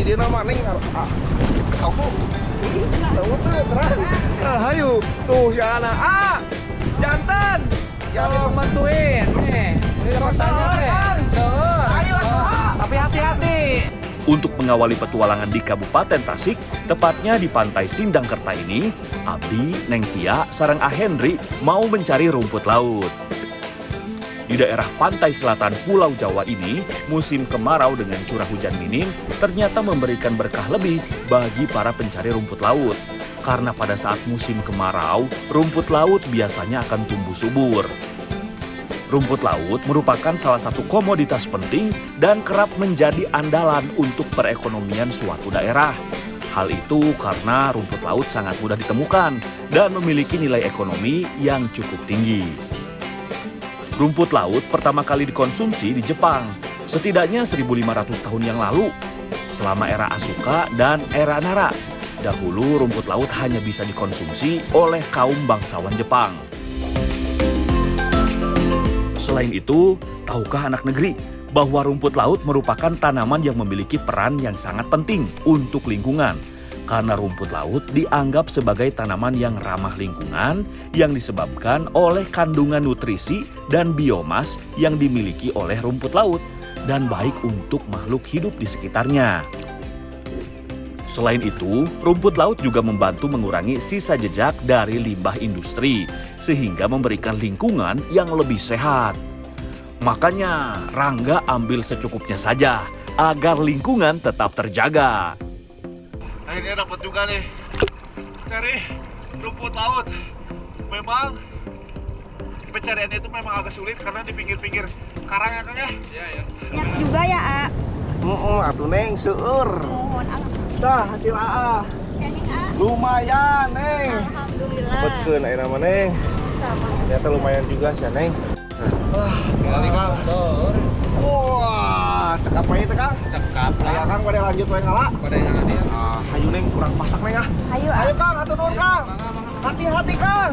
dia nama Neng. Aku. Tahu tuh terang. Hayu tuh si anak. Jantan. Tolong bantuin nih. Ini rasanya teh. Ayo Tapi hati-hati. Untuk mengawali petualangan di Kabupaten Tasik, tepatnya di Pantai Sindangkerta ini, Abdi, Neng Tia, sareng Ah Henry mau mencari rumput laut. Di daerah pantai selatan Pulau Jawa ini, musim kemarau dengan curah hujan minim ternyata memberikan berkah lebih bagi para pencari rumput laut. Karena pada saat musim kemarau, rumput laut biasanya akan tumbuh subur. Rumput laut merupakan salah satu komoditas penting dan kerap menjadi andalan untuk perekonomian suatu daerah. Hal itu karena rumput laut sangat mudah ditemukan dan memiliki nilai ekonomi yang cukup tinggi. Rumput laut pertama kali dikonsumsi di Jepang, setidaknya 1.500 tahun yang lalu, selama era Asuka dan era Nara. Dahulu rumput laut hanya bisa dikonsumsi oleh kaum bangsawan Jepang. Selain itu, tahukah anak negeri bahwa rumput laut merupakan tanaman yang memiliki peran yang sangat penting untuk lingkungan? Karena rumput laut dianggap sebagai tanaman yang ramah lingkungan yang disebabkan oleh kandungan nutrisi dan biomas yang dimiliki oleh rumput laut dan baik untuk makhluk hidup di sekitarnya. Selain itu, rumput laut juga membantu mengurangi sisa jejak dari limbah industri sehingga memberikan lingkungan yang lebih sehat. Makanya, Rangga ambil secukupnya saja agar lingkungan tetap terjaga. Akhirnya dapat juga nih. Cari rumput laut. Memang pencarian itu memang agak sulit karena di pinggir-pinggir karang ya Kang ya. Iya ya. Banyak juga ya, A. Atuh Neng seueur. Mohon Dah hasil AA. Lumayan Neng. Alhamdulillah. Betkeun aya nama Neng. Sama. Ternyata lumayan juga sih Neng. Kali Kang. Wah, cekap main itu Kang. Cekap Aya Kang pada lanjut wae ngala. Pada yang ada ya. Hayu Neng kurang pasak Neng ah. Ayo, A. Ayo Kang, atuh nuhun Kang. Hati-hati Kang.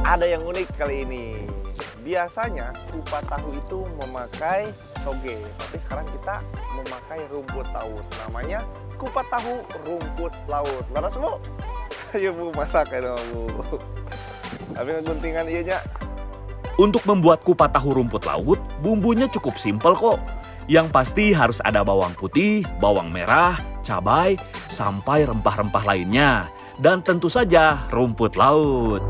Ada yang unik kali ini. Biasanya kupat tahu itu memakai toge, tapi sekarang kita memakai rumput laut. Namanya kupat tahu rumput laut. Laras Bu? Ayo Bu, masak ya dong Bu. Tapi ngeguntingan iya nya. Untuk membuat kupat tahu rumput laut, bumbunya cukup simpel kok. Yang pasti harus ada bawang putih, bawang merah, cabai, sampai rempah-rempah lainnya. Dan tentu saja rumput laut.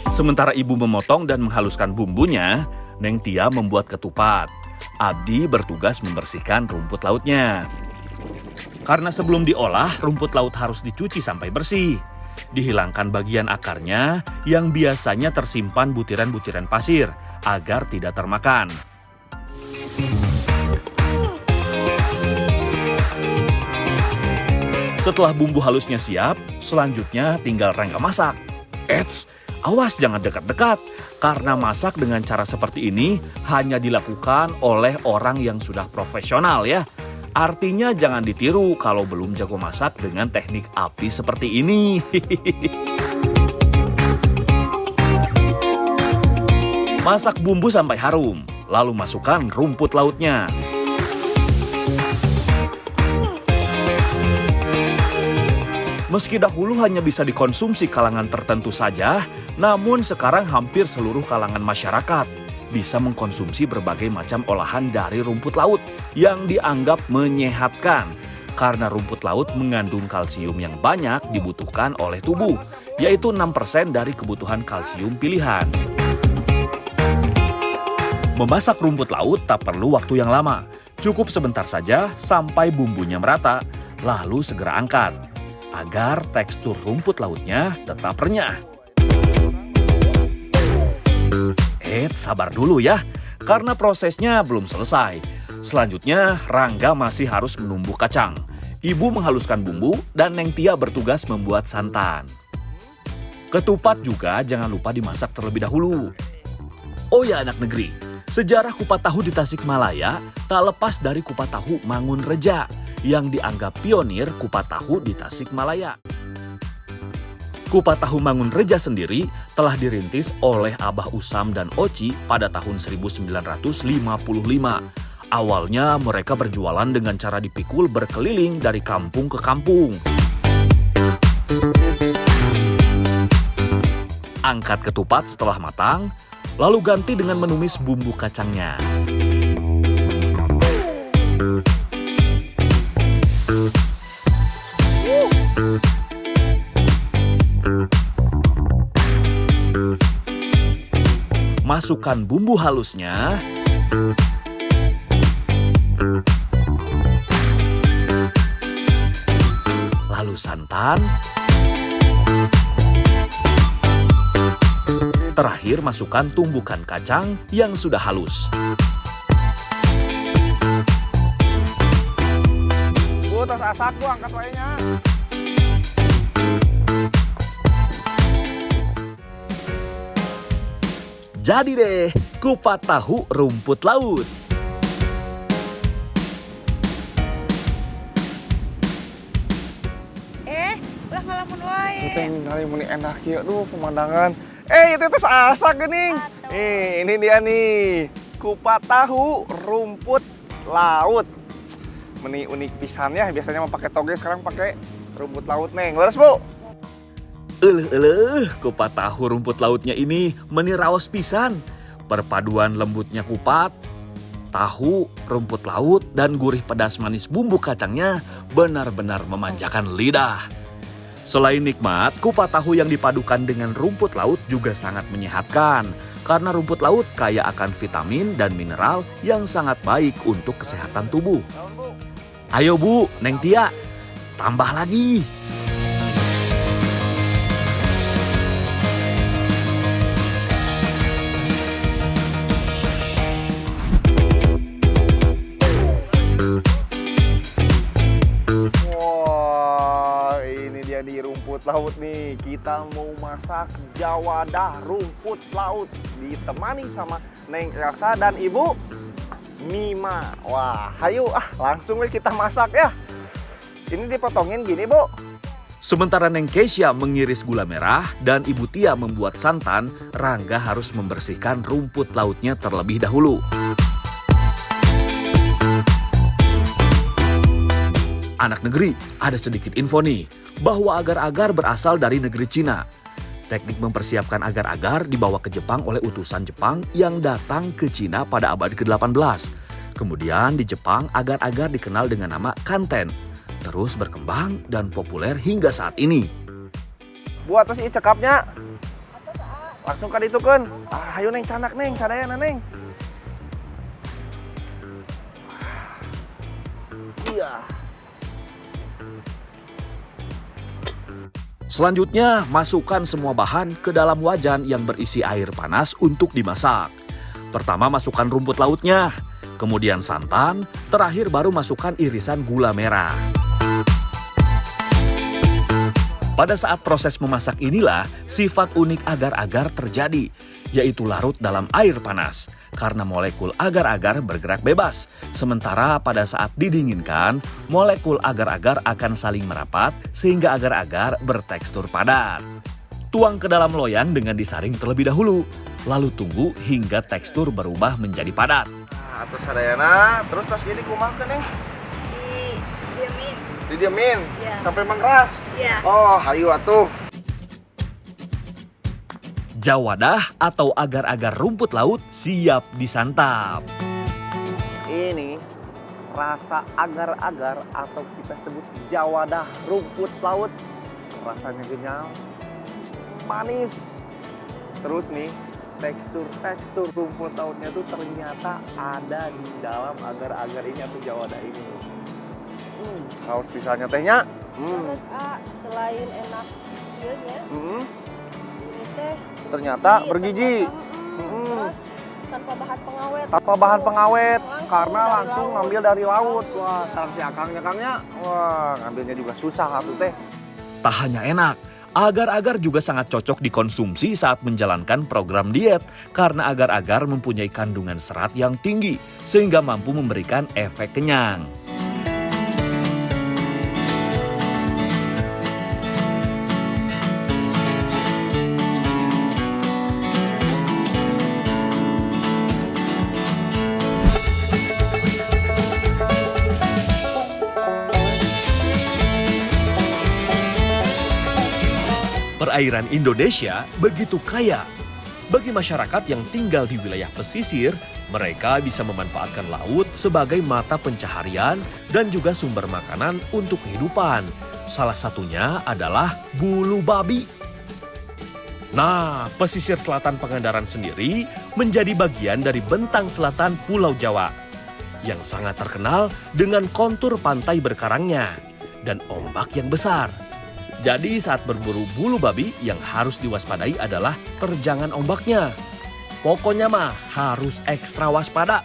Sementara ibu memotong dan menghaluskan bumbunya, Neng Tia membuat ketupat. Abdi bertugas membersihkan rumput lautnya. Karena sebelum diolah, rumput laut harus dicuci sampai bersih. Dihilangkan bagian akarnya yang biasanya tersimpan butiran-butiran pasir agar tidak termakan. Setelah bumbu halusnya siap, selanjutnya tinggal Rangga masak. Eits! Awas jangan dekat-dekat, karena masak dengan cara seperti ini hanya dilakukan oleh orang yang sudah profesional ya. Artinya jangan ditiru kalau belum jago masak dengan teknik api seperti ini. Masak bumbu sampai harum, lalu masukkan rumput lautnya. Meski dahulu hanya bisa dikonsumsi kalangan tertentu saja, namun sekarang hampir seluruh kalangan masyarakat bisa mengkonsumsi berbagai macam olahan dari rumput laut yang dianggap menyehatkan. Karena rumput laut mengandung kalsium yang banyak dibutuhkan oleh tubuh, yaitu 6% dari kebutuhan kalsium pilihan. Memasak rumput laut tak perlu waktu yang lama, cukup sebentar saja sampai bumbunya merata, lalu segera angkat agar tekstur rumput lautnya tetap renyah. Sabar dulu ya, karena prosesnya belum selesai. Selanjutnya, Rangga masih harus menumbuk kacang. Ibu menghaluskan bumbu dan Neng Tia bertugas membuat santan. Ketupat juga jangan lupa dimasak terlebih dahulu. Oh ya anak negeri, sejarah kupat tahu di Tasikmalaya tak lepas dari kupat tahu Mangun Reja yang dianggap pionir kupat tahu di Tasikmalaya. Kupat tahu Mangunreja sendiri telah dirintis oleh Abah Usam dan Oci pada tahun 1955. Awalnya mereka berjualan dengan cara dipikul berkeliling dari kampung ke kampung. Angkat ketupat setelah matang, lalu ganti dengan menumis bumbu kacangnya. Masukkan bumbu halusnya. Lalu santan. Terakhir masukkan tumbukan kacang yang sudah halus. Bu, tos asak bu, angkat wainya. Jadi deh, kupat tahu rumput laut. Ulah ngalamun wae. Itu yang kali meni enak ya, duh pemandangan. Itu tos asak gening. Ini dia nih, kupat tahu rumput laut. Meni unik pisannya, biasanya mau pakai toge, sekarang pakai rumput laut neng. Leres bu? Kupat tahu rumput lautnya ini meniraos pisan. Perpaduan lembutnya kupat, tahu, rumput laut, dan gurih pedas manis bumbu kacangnya benar-benar memanjakan lidah. Selain nikmat, kupat tahu yang dipadukan dengan rumput laut juga sangat menyehatkan. Karena rumput laut kaya akan vitamin dan mineral yang sangat baik untuk kesehatan tubuh. Ayo Bu, Neng Tia, tambah lagi. Wah, ini dia di rumput laut nih. Kita mau masak jawadah rumput laut ditemani sama Neng Elsa dan Ibu Mima. Wah, ayo langsung kita masak ya. Ini dipotongin gini, Bu. Sementara Neng Keisha mengiris gula merah dan Ibu Tia membuat santan, Rangga harus membersihkan rumput lautnya terlebih dahulu. Anak negeri, ada sedikit info nih, bahwa agar-agar berasal dari negeri Cina. Teknik mempersiapkan agar-agar dibawa ke Jepang oleh utusan Jepang yang datang ke Cina pada abad ke-18. Kemudian di Jepang, agar-agar dikenal dengan nama kanten. Terus berkembang dan populer hingga saat ini. Bu, atas ini cekapnya. Langsung kan itu kan. Ayo Neng, canak Neng, sadayana Neng. Iya. Selanjutnya, masukkan semua bahan ke dalam wajan yang berisi air panas untuk dimasak. Pertama masukkan rumput lautnya, kemudian santan, terakhir baru masukkan irisan gula merah. Pada saat proses memasak inilah sifat unik agar-agar terjadi, yaitu larut dalam air panas. Karena molekul agar-agar bergerak bebas. Sementara pada saat didinginkan, molekul agar-agar akan saling merapat sehingga agar-agar bertekstur padat. Tuang ke dalam loyang dengan disaring terlebih dahulu. Lalu tunggu hingga tekstur berubah menjadi padat. Nah, terus sadayana, terus ini kumaha Neng? Diamin. Didiamin Ya. sampai mengeras. Ya. Oh, hayu atuh. Jawadah atau agar-agar rumput laut siap disantap. Ini rasa agar-agar atau kita sebut jawadah rumput laut. Rasanya kenyal, manis. Terus nih, tekstur rumput lautnya tuh ternyata ada di dalam agar-agar ini atau jawadah ini. Haus pisahnya tehnya. Terus selain enak feelnya, ini teh Ternyata bergizi. terus tanpa bahan pengawet. Tanpa bahan pengawet, karena dari langsung laut. ngambil dari laut. Wah, sekarang si akangnya, wah ngambilnya juga susah atuh teh. Tak hanya enak, agar-agar juga sangat cocok dikonsumsi saat menjalankan program diet karena agar-agar mempunyai kandungan serat yang tinggi sehingga mampu memberikan efek kenyang. Perairan Indonesia begitu kaya. Bagi masyarakat yang tinggal di wilayah pesisir, mereka bisa memanfaatkan laut sebagai mata pencaharian dan juga sumber makanan untuk kehidupan. Salah satunya adalah bulu babi. Nah, pesisir selatan Pangandaran sendiri menjadi bagian dari bentang selatan Pulau Jawa yang sangat terkenal dengan kontur pantai berkarangnya dan ombak yang besar. Jadi saat berburu bulu babi yang harus diwaspadai adalah terjangan ombaknya. Pokoknya mah harus ekstra waspada.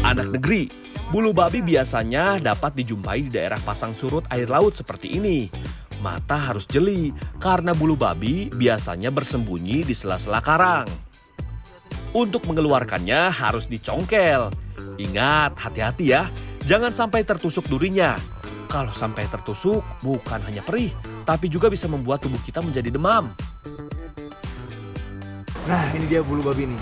Anak negeri, bulu babi biasanya dapat dijumpai di daerah pasang surut air laut seperti ini. Mata harus jeli karena bulu babi biasanya bersembunyi di sela-sela karang. Untuk mengeluarkannya harus dicongkel. Ingat, hati-hati ya, jangan sampai tertusuk durinya. Kalau sampai tertusuk, bukan hanya perih, tapi juga bisa membuat tubuh kita menjadi demam. Nah, ini dia bulu babi nih.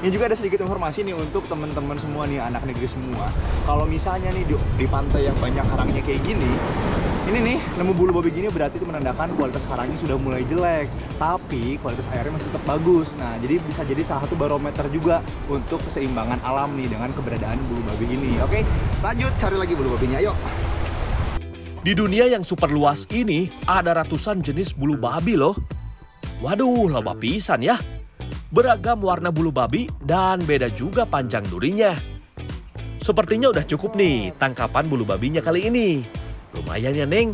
Ini juga ada sedikit informasi nih untuk teman-teman semua nih, anak negeri semua. Kalau misalnya nih di pantai yang banyak karangnya kayak gini, ini nih nemu bulu babi gini berarti itu menandakan kualitas karangnya sudah mulai jelek, tapi kualitas airnya masih tetap bagus. Nah, jadi bisa jadi salah satu barometer juga untuk keseimbangan alam nih dengan keberadaan bulu babi ini. Oke, lanjut cari lagi bulu babinya, yuk. Di dunia yang super luas ini, ada ratusan jenis bulu babi loh. Waduh, loba pisan ya. Beragam warna bulu babi dan beda juga panjang durinya. Sepertinya udah cukup nih tangkapan bulu babinya kali ini. Lumayan ya, Neng.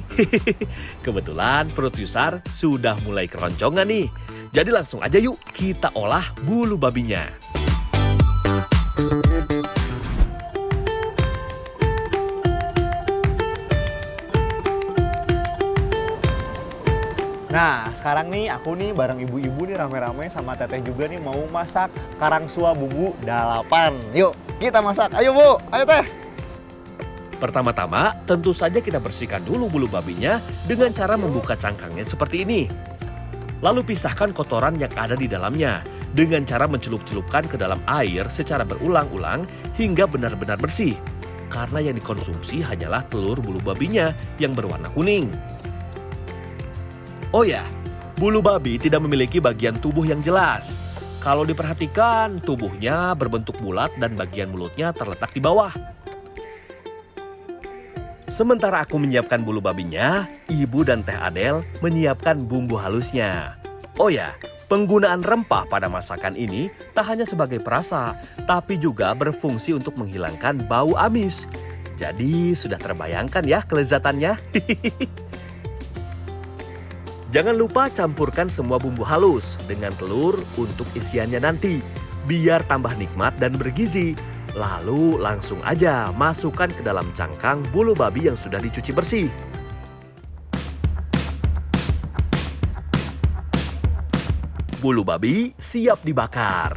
Kebetulan perut Yusar sudah mulai keroncongan nih. Jadi langsung aja yuk kita olah bulu babinya. Nah, sekarang nih aku nih bareng ibu-ibu nih rame-rame sama teteh juga nih mau masak karangsua bumbu dalapan. Yuk, kita masak. Ayo Bu, ayo teh. Pertama-tama, tentu saja kita bersihkan dulu bulu babinya dengan cara membuka cangkangnya seperti ini. Lalu pisahkan kotoran yang ada di dalamnya dengan cara mencelup-celupkan ke dalam air secara berulang-ulang hingga benar-benar bersih. Karena yang dikonsumsi hanyalah telur bulu babinya yang berwarna kuning. Oh ya, bulu babi tidak memiliki bagian tubuh yang jelas. Kalau diperhatikan, tubuhnya berbentuk bulat dan bagian mulutnya terletak di bawah. Sementara aku menyiapkan bulu babinya, Ibu dan Teh Adel menyiapkan bumbu halusnya. Oh ya, penggunaan rempah pada masakan ini tak hanya sebagai perasa, tapi juga berfungsi untuk menghilangkan bau amis. Jadi sudah terbayangkan ya kelezatannya? Jangan lupa campurkan semua bumbu halus dengan telur untuk isiannya nanti, biar tambah nikmat dan bergizi. Lalu langsung aja masukkan ke dalam cangkang bulu babi yang sudah dicuci bersih. Bulu babi siap dibakar.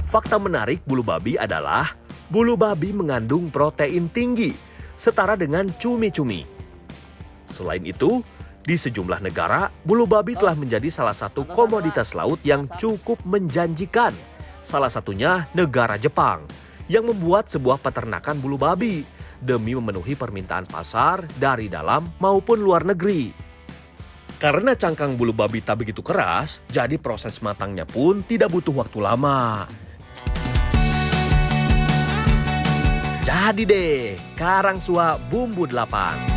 Fakta menarik bulu babi adalah bulu babi mengandung protein tinggi, setara dengan cumi-cumi. Selain itu, di sejumlah negara, bulu babi telah menjadi salah satu komoditas laut yang cukup menjanjikan. Salah satunya negara Jepang, yang membuat sebuah peternakan bulu babi demi memenuhi permintaan pasar dari dalam maupun luar negeri. Karena cangkang bulu babi tak begitu keras, jadi proses matangnya pun tidak butuh waktu lama. Jadi deh, karangsua bumbu 8.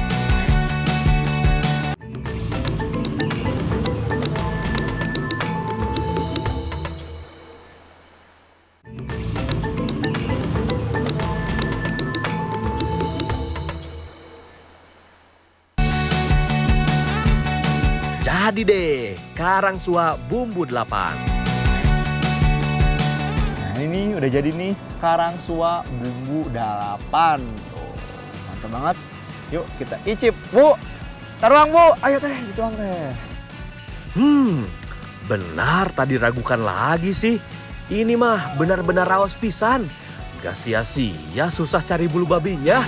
Jadi deh, karangsua bumbu 8. Nah, ini udah jadi nih karangsua bumbu 8. Tuh, mantap banget. Yuk kita icip, Bu. Taruang, Bu. Ayo teh, dituang teh. Benar tadi ragukan lagi sih. Ini mah benar-benar raos pisan. Gak sia-sia susah cari bulu babinya.